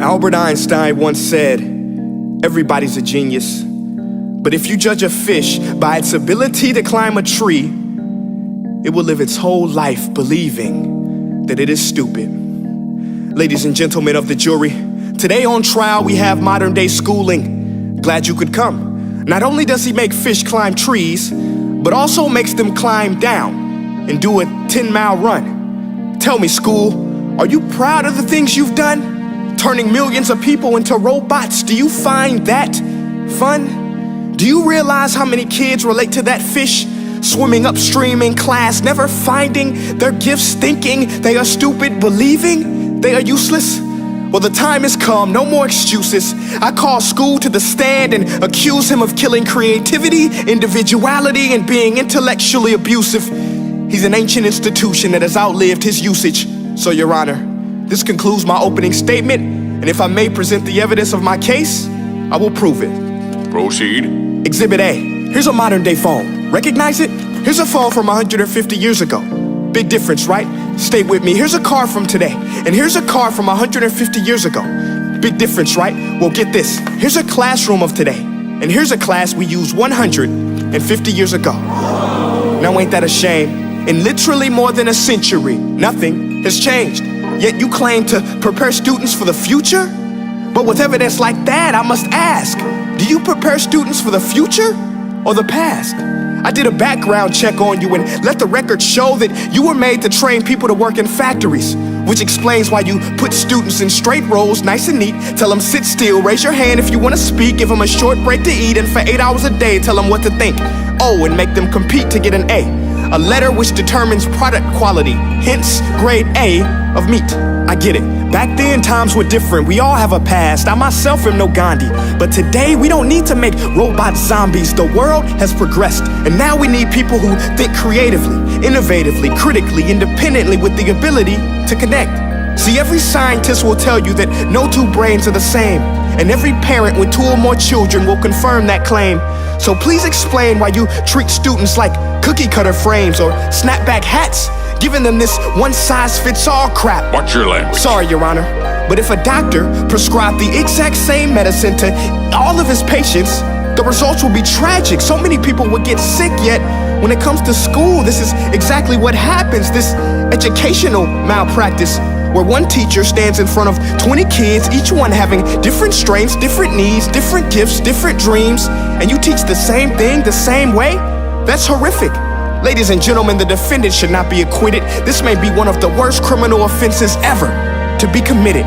Albert Einstein once said, everybody's a genius, but if you judge a fish by its ability to climb a tree, it will live its whole life believing that it is stupid. Ladies and gentlemen of the jury, today on trial we have modern day schooling. Glad you could come. Not only does he make fish climb trees, but also makes them climb down and do a 10-mile run. Tell me, school, are you proud of the things you've done? Turning millions of people into robots, do you find that fun? Do you realize how many kids relate to that fish swimming upstream in class, never finding their gifts, thinking they are stupid, believing they are useless? Well, the time has come, no more excuses. I call school to the stand and accuse him of killing creativity, individuality, and being intellectually abusive. He's an ancient institution that has outlived his usage. So, Your Honor, this concludes my opening statement, and if I may present the evidence of my case, I will prove it. Proceed. Exhibit A. Here's a modern day phone. Recognize it? Here's a phone from 150 years ago. Big difference, right? Stay with me. Here's a car from today, and here's a car from 150 years ago. Big difference, right? Well, get this. Here's a classroom of today, and here's a class we used 150 years ago. Now, ain't that a shame? In literally more than a century, nothing has changed. Yet you claim to prepare students for the future? But with evidence like that, I must ask, do you prepare students for the future or the past? I did a background check on you and let the record show that you were made to train people to work in factories, which explains why you put students in straight rows, nice and neat, tell them sit still, raise your hand if you want to speak, give them a short break to eat, and for 8 hours a day, tell them what to think. Oh, and make them compete to get an A letter which determines product quality, hence grade A of meat. I get it. Back then, times were different. We all have a past. I myself am no Gandhi. But today, we don't need to make robot zombies. The world has progressed, and now we need people who think creatively, innovatively, critically, independently, with the ability to connect. See, every scientist will tell you that no two brains are the same, and every parent with 2 or more children will confirm that claim. So please explain why you treat students like cookie cutter frames or snapback hats, giving them this one-size-fits-all crap. Watch your language. Sorry, Your Honor, but if a doctor prescribed the exact same medicine to all of his patients, the results will be tragic. So many people would get sick, yet when it comes to school, this is exactly what happens, this educational malpractice, where one teacher stands in front of 20 kids, each one having different strengths, different needs, different gifts, different dreams, and you teach the same thing the same way? That's horrific. Ladies and gentlemen, the defendant should not be acquitted. This may be one of the worst criminal offenses ever to be committed.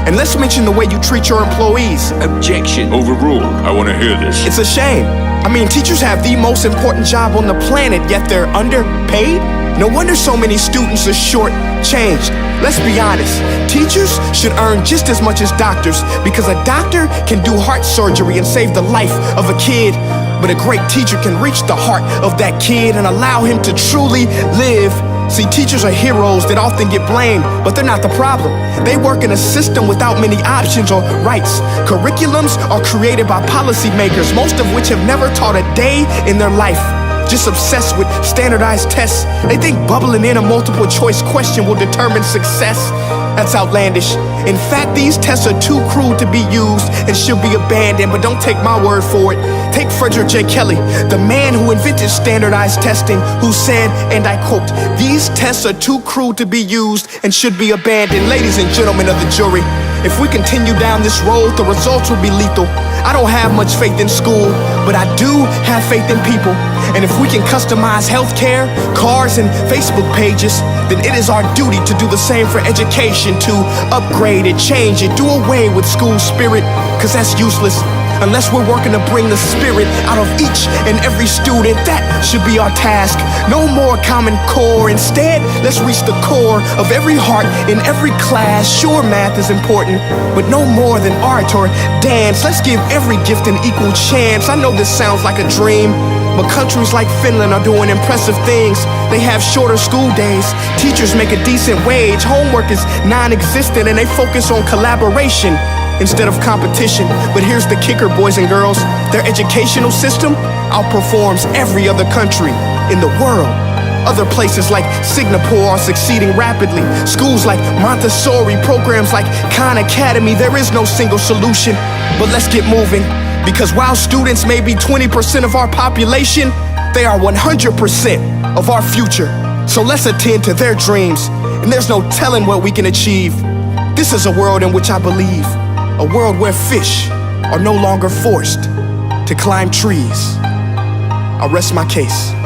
And let's mention the way you treat your employees. Objection. Overruled. I want to hear this. It's a shame. I mean, teachers have the most important job on the planet, yet they're underpaid? No wonder so many students are short-changed. Let's be honest, teachers should earn just as much as doctors, because a doctor can do heart surgery and save the life of a kid, but a great teacher can reach the heart of that kid and allow him to truly live. See, teachers are heroes that often get blamed, but they're not the problem. They work in a system without many options or rights. Curriculums are created by policymakers, most of which have never taught a day in their life. Just obsessed with standardized tests. They think bubbling in a multiple choice question will determine success. That's outlandish. In fact, these tests are too crude to be used and should be abandoned, but don't take my word for it. Take Frederick J. Kelly, the man who invented standardized testing, who said, and I quote, "These tests are too crude to be used and should be abandoned." Ladies and gentlemen of the jury, if we continue down this road, the results will be lethal. I don't have much faith in school, but I do have faith in people. And if we can customize healthcare, cars, and Facebook pages, then it is our duty to do the same for education, to upgrade it, change it, do away with school spirit, because that's useless. Unless we're working to bring the spirit out of each and every student, that should be our task. No more Common Core. Instead, let's reach the core of every heart in every class. Sure, math is important, but no more than art or dance. Let's give every gift an equal chance. I know this sounds like a dream, but countries like Finland are doing impressive things. They have shorter school days. Teachers make a decent wage. Homework is non-existent, and they focus on collaboration instead of competition. But here's the kicker, boys and girls. Their educational system outperforms every other country in the world. Other places like Singapore are succeeding rapidly. Schools like Montessori, programs like Khan Academy. There is no single solution, but let's get moving. Because while students may be 20% of our population, they are 100% of our future. So let's attend to their dreams, and there's no telling what we can achieve. This is a world in which I believe, a world where fish are no longer forced to climb trees. I rest my case.